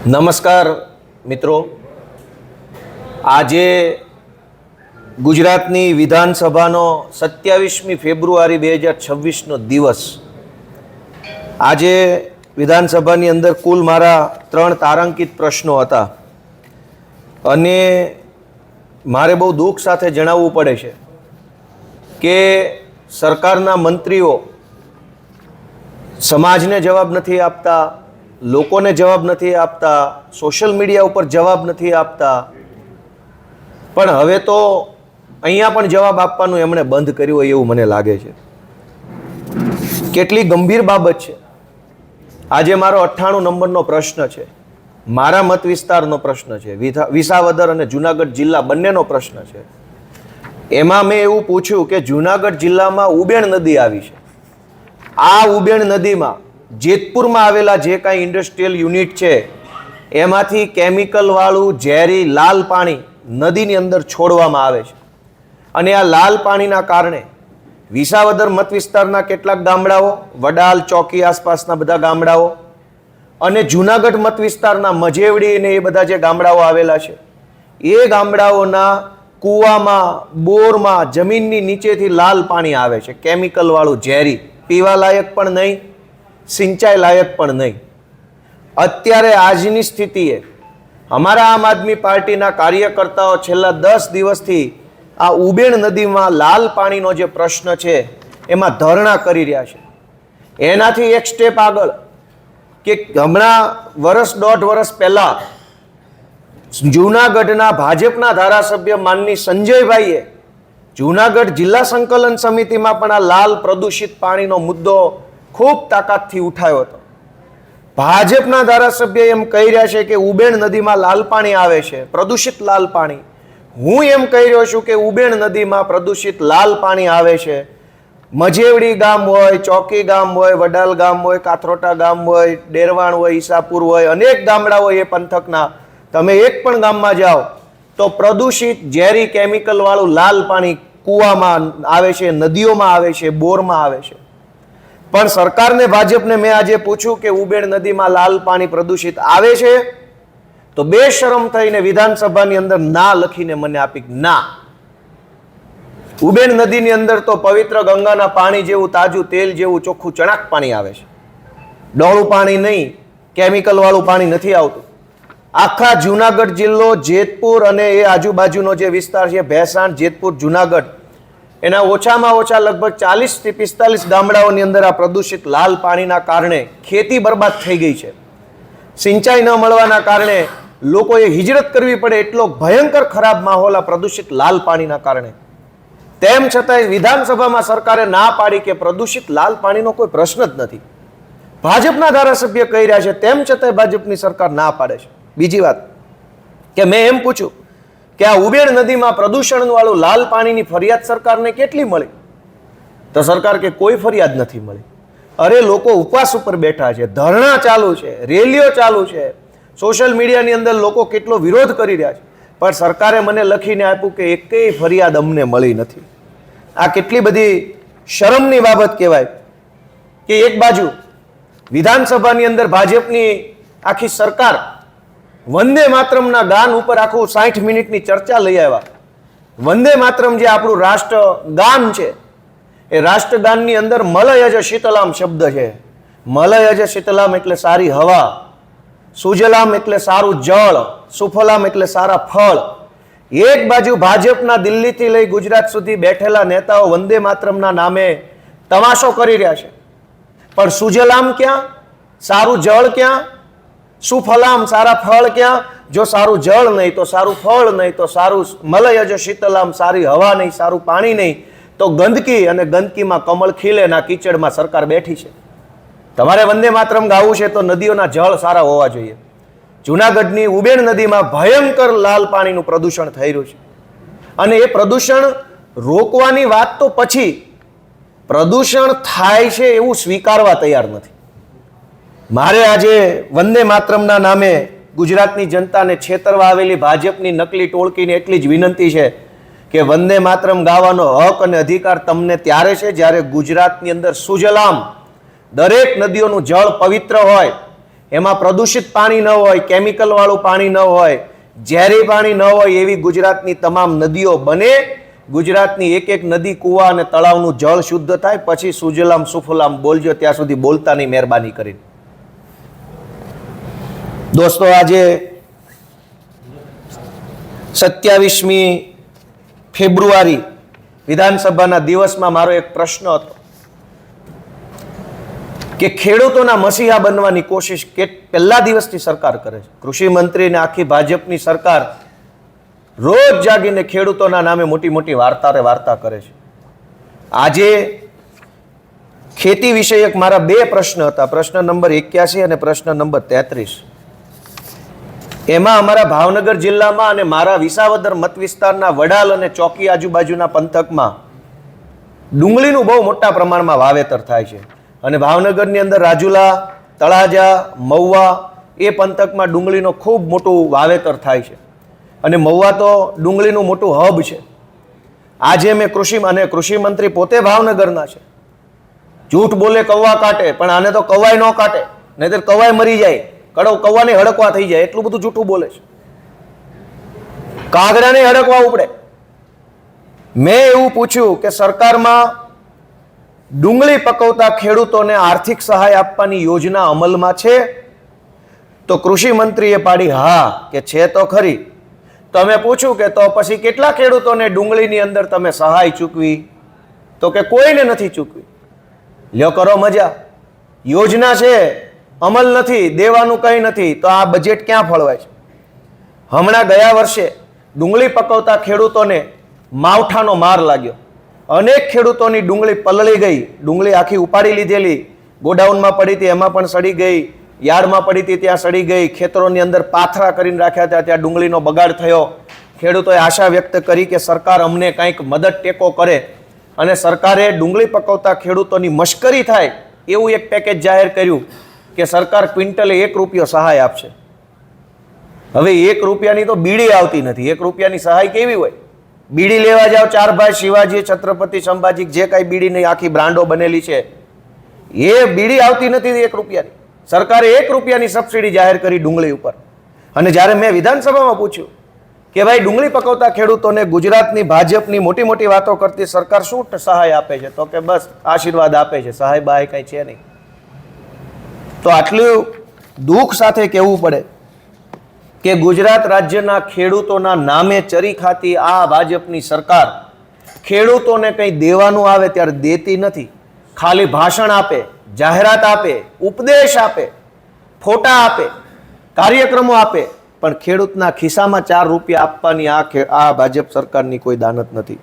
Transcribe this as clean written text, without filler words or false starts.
નમસ્કાર મિત્રો, આજે ગુજરાતની વિધાનસભાનો 27મી ફેબ્રુઆરી 2026નો દિવસ. આજે વિધાનસભાની અંદર કુલ મારા 3 તારાંકિત પ્રશ્નો હતા અને મારે બહુ દુઃખ સાથે જણાવવું પડે છે કે સરકારના મંત્રીઓ સમાજને જવાબ નથી આપતા, લોકોને જવાબ નથી આપતા, સોશિયલ મીડિયા ઉપર જવાબ નથી આપતા, પણ હવે તો અહીંયા પણ જવાબ આપવાનું એમણે બંધ કર્યું હોય એવું મને લાગે છે. કેટલી ગંભીર બાબત છે. આજે મારો 98 નંબરનો પ્રશ્ન છે, મારા મત વિસ્તારનો પ્રશ્ન છે, વિસાવદર અને જુનાગઢ જિલ્લા બંનેનો પ્રશ્ન છે. એમાં મેં એવું પૂછ્યું કે જુનાગઢ જિલ્લામાં ઉબેણ નદી આવી છે. આ ઉબેણ નદીમાં જેતપુરમાં આવેલા જે કાંઈ ઇન્ડસ્ટ્રીયલ યુનિટ છે એમાંથી કેમિકલવાળું ઝેરી લાલ પાણી નદીની અંદર છોડવામાં આવે છે અને આ લાલ પાણીના કારણે વિસાવદર મત વિસ્તારના કેટલાક ગામડાઓ, વડાલ ચોકી આસપાસના બધા ગામડાઓ અને જુનાગઢ મત વિસ્તારના મજેવડી અને એ બધા જે ગામડાઓ આવેલા છે એ ગામડાઓના કૂવામાં, બોરમાં, જમીનની નીચેથી લાલ પાણી આવે છે, કેમિકલવાળું ઝેરી, પીવા લાયક પણ નહીં, સિંચાઈ લાયક પણ નહીં. અત્યારે આજની સ્થિતિએ અમારા આમ આદમી પાર્ટીના કાર્યકર્તાઓ છેલ્લા 10 દિવસથી આ ઉબેણ નદીમાં લાલ પાણીનો જે પ્રશ્ન છે એમાં ધરણા કરી રહ્યા છે. એનાથી એક સ્ટેપ આગળ કે હમણાં 1.5 વર્ષ પહેલા જૂનાગઢના ભાજપના ધારાસભ્ય માનની સંજયભાઈએ જૂનાગઢ જિલ્લા સંકલન સમિતિમાં પણ આ લાલ પ્રદૂષિત પાણીનો મુદ્દો ખૂબ તાકાતથી ઉઠાવ્યો હતો. ભાજપના ધારાસભ્ય એમ કહી રહ્યા છે કે ઉબેણ નદીમાં લાલ પાણી આવે છે, પ્રદૂષિત લાલ પાણી. હું એમ કહી રહ્યો છું કે ઉબેણ નદીમાં પ્રદૂષિત લાલ પાણી આવે છે. મજેવડી ગામ હોય, ચોકી ગામ હોય, વડાલ ગામ હોય, કાથરોટા ગામ હોય, ડેરવાણ હોય, ઈસાપુર હોય, અનેક ગામડા હોય એ પંથકના, તમે એક પણ ગામમાં જાઓ તો પ્રદૂષિત ઝેરી કેમિકલ વાળું લાલ પાણી કૂવામાં આવે છે, નદીઓમાં આવે છે, બોરમાં આવે છે. પણ સરકારને, ભાજપને મેં આજે પૂછ્યું કે ઉબેણ નદીમાં લાલ પાણી પ્રદૂષિત આવે છે તો બેશરમ થઈને વિધાનસભાની અંદર ના લખીને મને આપી ના. ઉબેણ નદીની અંદર તો પવિત્ર ગંગાના પાણી જેવું તાજું તેલ જેવું ચોખ્ખું ચણાક પાણી આવે છે, ડોળું પાણી નહીં, કેમિકલ વાળું પાણી નથી આવતું. આખા જુનાગઢ જિલ્લો, જેતપુર અને એ આજુબાજુનો જે વિસ્તાર છે, ભેસાણ, જેતપુર, જુનાગઢ, એના ઓછામાં ઓછા લગભગ 40 થી 45 ગામડાઓની અંદર આ પ્રદૂષિત લાલ પાણીના કારણે ખેતી બરબાદ થઈ ગઈ છે. સિંચાઈ ન મળવાના કારણે લોકોએ હિજરત કરવી પડે એટલો ભયંકર ખરાબ માહોલ આ પ્રદૂષિત લાલ પાણીના કારણે. તેમ છતાંય વિધાનસભામાં સરકારે ના પાડી કે પ્રદૂષિત લાલ પાણીનો કોઈ પ્રશ્ન જ નથી. ભાજપના ધારાસભ્ય કહી રહ્યા છે, તેમ છતાંય ભાજપની સરકાર ના પાડે છે. બીજી વાત કે મેં એમ પૂછ્યું કે આ ઉબેણ નદીમાં પ્રદૂષણ વાળું લાલ પાણીની ફરિયાદ સરકારને કેટલી મળી? તો સરકાર કે કોઈ ફરિયાદ નથી મળી. અરે લોકો ઉપવાસ ઉપર બેઠા છે, ધરણા ચાલુ છે, રેલીઓ ચાલુ છે, સોશિયલ મીડિયાની અંદર લોકો કેટલો વિરોધ કરી રહ્યા છે, પણ સરકારે મને લખીને આપ્યું કે એકેય ફરિયાદ અમને મળી નથી. આ કેટલી બધી શરમની બાબત કહેવાય કે એક બાજુ વિધાનસભાની અંદર ભાજપની આખી સરકાર વંદે માતરમના ગાન ઉપર આખું 60 મિનિટની ચર્ચા લઈ આવ્યા. વંદે માતરમ જે આપણું રાષ્ટ્રગાન છે એ રાષ્ટ્રગાનની અંદર મલયજ શીતલામ શબ્દ છે. મલયજ શીતલામ એટલે સારી હવા, સુજલામ એટલે સારું જળ, સુફલામ એટલે સારા ફળ. એક બાજુ ભાજપના દિલ્હીથી લઈ ગુજરાત સુધી બેઠેલા નેતાઓ વંદે માતરમના નામે તમાશો કરી રહ્યા છે, પણ સુજલામ ક્યાં, સારું જળ ક્યાં, સુફલામ સારા ફળ ક્યાં? જો સારું જળ નહીં તો સારું ફળ નહીં તો સારું મલયજ શીતલામ સારી હવા નહીં, સારું પાણી નહીં તો ગંદકી, અને ગંદકીમાં કમળ ખીલે ના કીચડમાં સરકાર બેઠી છે. તમારે વંદે માતરમ ગાવું છે તો નદીઓના જળ સારા હોવા જોઈએ. જુનાગઢની ઉબેણ નદીમાં ભયંકર લાલ પાણીનું પ્રદૂષણ થઈ રહ્યું છે અને એ પ્રદૂષણ રોકવાની વાત તો પછી, પ્રદૂષણ થાય છે એવું સ્વીકારવા તૈયાર નથી. મારે આજે વંદે માતરમના નામે ગુજરાતની જનતાને છેતરવા આવેલી ભાજપની નકલી ટોળકીને એટલી જ વિનંતી છે કે વંદે માતરમ ગાવાનો હક અને અધિકાર તમને ત્યારે છે જ્યારે ગુજરાતની અંદર સુજલામ દરેક નદીઓનું જળ પવિત્ર હોય, એમાં પ્રદૂષિત પાણી ન હોય, કેમિકલ વાળું પાણી ન હોય, ઝેરી પાણી ન હોય એવી ગુજરાતની તમામ નદીઓ બને, ગુજરાતની એક એક નદી, કુવા અને તળાવનું જળ શુદ્ધ થાય, પછી સુજલામ સુફલામ બોલજો. ત્યાં સુધી બોલતા નહીં, મહેરબાની કરીને. દોસ્તો, આજે 27મી ફેબ્રુઆરી વિધાનસભાના દિવસમાં મારો એક પ્રશ્ન હતો કે ખેડૂતોના મસીહા બનવાની કોશિશ કે પહેલા દિવસથી સરકાર કરે છે. કૃષિ મંત્રી અને આખી ભાજપની સરકાર રોજ જાગીને ખેડૂતોના નામે મોટી મોટી વાર્તા કરે છે. આજે ખેતી વિષયક મારા બે પ્રશ્ન હતા, પ્રશ્ન નંબર 81 અને પ્રશ્ન નંબર 33. એમાં અમારા ભાવનગર જિલ્લામાં અને મારા વિસાવદર મત વિસ્તારના વડાલ અને ચોકી આજુબાજુના પંથકમાં ડુંગળીનું બહુ મોટા પ્રમાણમાં વાવેતર થાય છે. અને ભાવનગરની અંદર રાજુલા, તળાજા, મહુવા એ પંથકમાં ડુંગળીનો ખૂબ મોટું વાવેતર થાય છે. અને મહુવા તો ડુંગળીનું મોટું હબ છે. આજે મેં કૃષિ મંત્રી પોતે ભાવનગરના છે. જૂઠ બોલે કૌવા કાટે, પણ આને તો કવાય ન કાટે, નહીતર કવાય મરી જાય, કૌવાને હડકવા થઈ જાય, એટલું બધું જૂઠું બોલે છે. કાગડાને હડકવા ઉપડે. મેં એવું પૂછ્યું કે સરકારમાં ડુંગળી પકવતા ખેડૂતોને આર્થિક સહાય આપવાની યોજના અમલમાં છે? તો કૃષિ મંત્રીએ પાડી હા કે છે તો ખરી. તો અમે પૂછ્યું કે તો પછી કેટલા ખેડૂતોને ડુંગળીની અંદર તમે સહાય ચૂકવી? તો કે કોઈને નથી ચૂકવી. લ્યો કરો મજા. યોજના છે, અમલ નથી, દેવાનું કંઈ નથી, તો આ બજેટ ક્યાં ફળવાય છે? હમણાં ગયા વર્ષે ડુંગળી પકવતા ખેડૂતોને માવઠાનો માર લાગ્યો. અનેક ખેડૂતોની ડુંગળી પલળી ગઈ, ડુંગળી આખી ઉપાડી લીધેલી, ગોડાઉનમાં પડી હતી એમાં પણ સડી ગઈ, યાર્ડમાં પડી હતી ત્યાં સડી ગઈ, ખેતરોની અંદર પાથરા કરીને રાખ્યા હતા ત્યાં ડુંગળીનો બગાડ થયો. ખેડૂતોએ આશા વ્યક્ત કરી કે સરકાર અમને કંઈક મદદ ટેકો કરે, અને સરકારે ડુંગળી પકવતા ખેડૂતોની મશ્કરી થાય એવું એક પેકેજ જાહેર કર્યું કે સરકાર ક્વિન્ટલે ₹1 સહાય આપશે. હવે ₹1ની તો બીડી આવતી નથી. ₹1ની સહાય કેવી હોય? બીડી લેવા જાઓ, ચાર ભાઈ શિવાજી, છત્રપતિ સંભાજી, જે કાંઈ બીડીની આખી બ્રાન્ડો બનેલી છે, એ બીડી આવતી નથી ₹1ની. સરકારે ₹1ની સબસિડી જાહેર કરી ડુંગળી ઉપર. અને જ્યારે મેં વિધાનસભામાં પૂછ્યું કે ભાઈ ડુંગળી પકવતા ખેડૂતોને ગુજરાતની ભાજપની મોટી મોટી વાતો કરતી સરકાર શું સહાય આપે છે? તો કે બસ આશીર્વાદ આપે છે, સહાય બહાય કંઈ છે નહીં. તો આટલું દુઃખ સાથે કહેવું પડે કે ગુજરાત રાજ્યના ખેડૂતોના નામે ચરી ખાતી આ ભાજપની સરકાર ખેડૂતોને કંઈ દેવાનું આવે ત્યારે દેતી નથી. ખાલી ભાષણ આપે, જાહેરાત આપે, ઉપદેશ આપે, ફોટા આપે, કાર્યક્રમો આપે, પણ ખેડૂતના ખિસ્સામાં ₹4 આપવાની આ ભાજપ સરકારની કોઈ દાનત નથી.